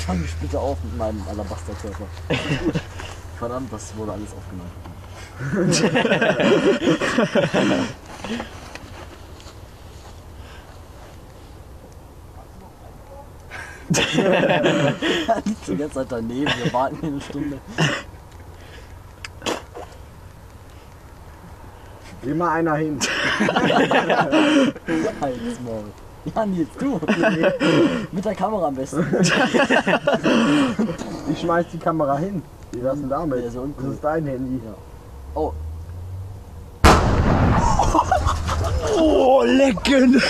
fang mich bitte auf mit meinem Alabasterkörper. Gut. Verdammt, das wurde alles aufgenommen. Er liegt die ganze Zeit daneben, wir warten hier eine Stunde. Geh mal einer hin. Halt's Maul. Ja, Nils, du. Mit der Kamera am besten. Ich schmeiß die Kamera hin. Wie wär's denn damit? Ja, so uncool. Das ist dein Handy. Ja. Oh. Oh, lecken!